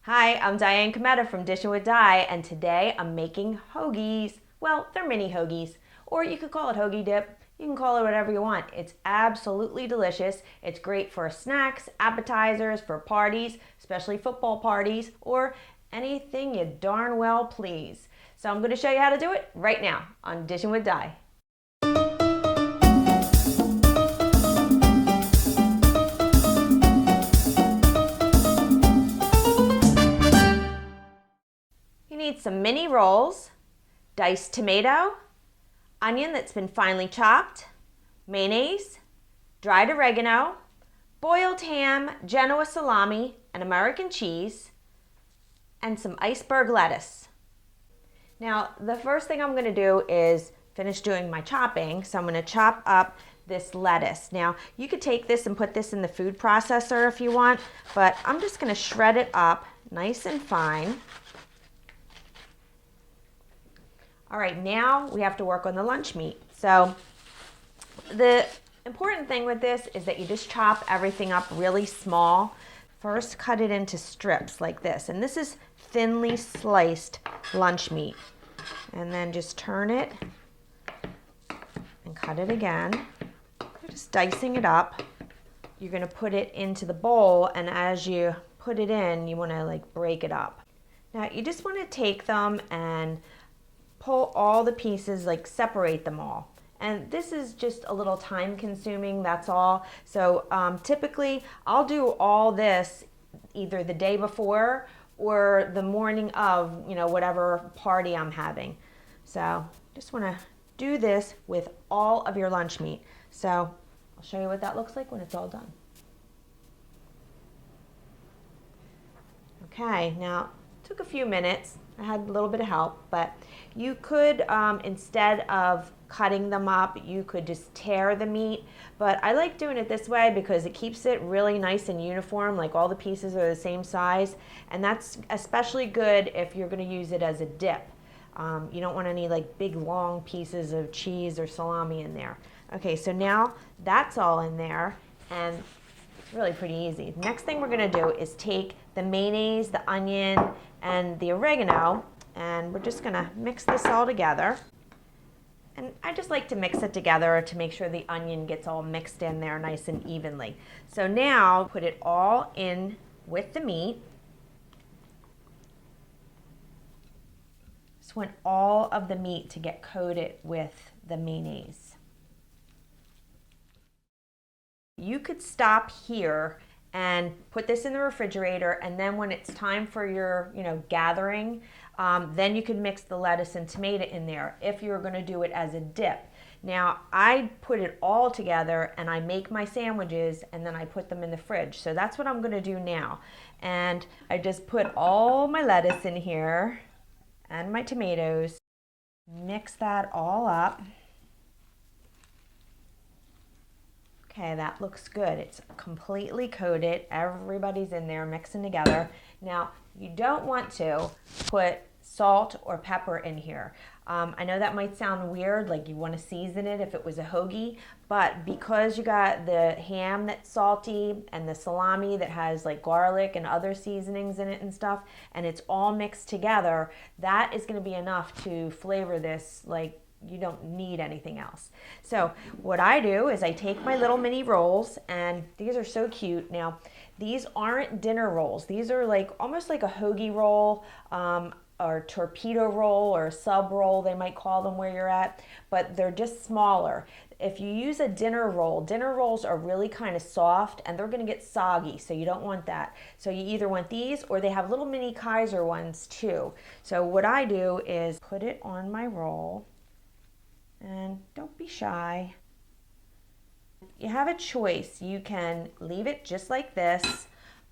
Hi, I'm Diane Kometa from Dishin with Di, and today I'm making hoagies. Well, they're mini hoagies, or you could call it hoagie dip. You can call it whatever you want. It's absolutely delicious. It's great for snacks, appetizers, for parties, especially football parties, or anything you darn well please. So I'm going to show you how to do it right now on Dishin with Di. You need some mini rolls, diced tomato, onion that's been finely chopped, mayonnaise, dried oregano, boiled ham, Genoa salami, and American cheese, and some iceberg lettuce. Now, the first thing I'm going to do is finish doing my chopping, so I'm going to chop up this lettuce. Now, you could take this and put this in the food processor if you want, but I'm just going to shred it up nice and fine. All right, now we have to work on the lunch meat. So the important thing with this is that you just chop everything up really small. First, cut it into strips like this. And this is thinly sliced lunch meat. And then just turn it and cut it again. You're just dicing it up. You're gonna put it into the bowl, and as you put it in, you wanna break it up. Now you just wanna take them and pull all the pieces, separate them all. And this is just a little time consuming, that's all. So typically I'll do all this either the day before or the morning of, whatever party I'm having. So just wanna do this with all of your lunch meat. So I'll show you what that looks like when it's all done. Okay, now it took a few minutes. I had a little bit of help, but you could, instead of cutting them up, you could just tear the meat. But I like doing it this way because it keeps it really nice and uniform, like all the pieces are the same size. And that's especially good if you're gonna use it as a dip. You don't want any big long pieces of cheese or salami in there. Okay, so now that's all in there, and it's really pretty easy. Next thing we're gonna do is take the mayonnaise, the onion, and the oregano, and we're just gonna mix this all together. And I just like to mix it together to make sure the onion gets all mixed in there nice and evenly. So now put it all in with the meat. Just want all of the meat to get coated with the mayonnaise. You could stop here and put this in the refrigerator, and then when it's time for your gathering, then you can mix the lettuce and tomato in there if you're going to do it as a dip. Now I put it all together and I make my sandwiches and then I put them in the fridge. So that's what I'm going to do now. And I just put all my lettuce in here and my tomatoes, mix that all up. Okay, that looks good. It's completely coated. Everybody's in there mixing together. Now, you don't want to put salt or pepper in here. I know that might sound weird, like you want to season it if it was a hoagie, but because you got the ham that's salty and the salami that has garlic and other seasonings in it and stuff, and it's all mixed together, that is going to be enough to flavor this you don't need anything else. So what I do is I take my little mini rolls, and these are so cute. Now, these aren't dinner rolls. These are almost like a hoagie roll, or torpedo roll, or a sub roll, they might call them where you're at, but they're just smaller. If you use a dinner rolls are really kind of soft and they're gonna get soggy, so you don't want that. So you either want these, or they have little mini Kaiser ones too. So what I do is put it on my roll, and don't be shy. You have a choice. You can leave it just like this,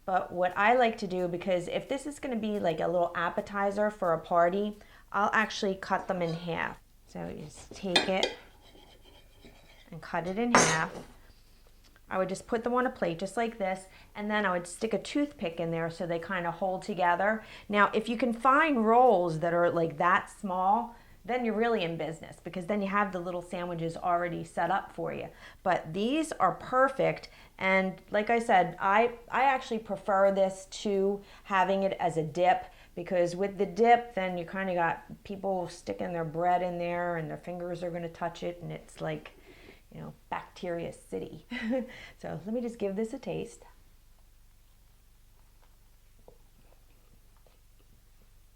but what I like to do, because if this is going to be like a little appetizer for a party, I'll actually cut them in half. So you just take it and cut it in half. I would just put them on a plate just like this, and then I would stick a toothpick in there so they kind of hold together. Now, if you can find rolls that are that small, then you're really in business, because then you have the little sandwiches already set up for you. But these are perfect. And like I said, I actually prefer this to having it as a dip, because with the dip, then you kind of got people sticking their bread in there and their fingers are going to touch it, and it's like, you know, bacteria city. So let me just give this a taste.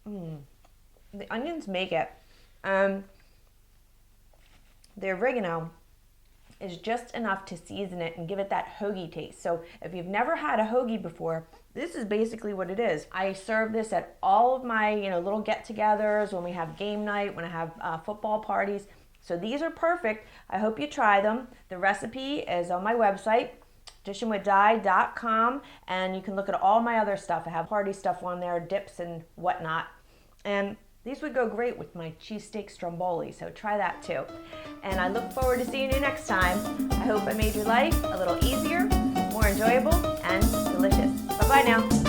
The onions make it. The oregano is just enough to season it and give it that hoagie taste. So if you've never had a hoagie before, this is basically what it is. I serve this at all of my, you know, little get-togethers, when we have game night, when I have football parties. So these are perfect. I hope you try them. The recipe is on my website, dishinwithdie.com, and you can look at all my other stuff. I have party stuff on there, dips and whatnot. And these would go great with my cheesesteak stromboli, so try that too. And I look forward to seeing you next time. I hope I made your life a little easier, more enjoyable, and delicious. Bye-bye now.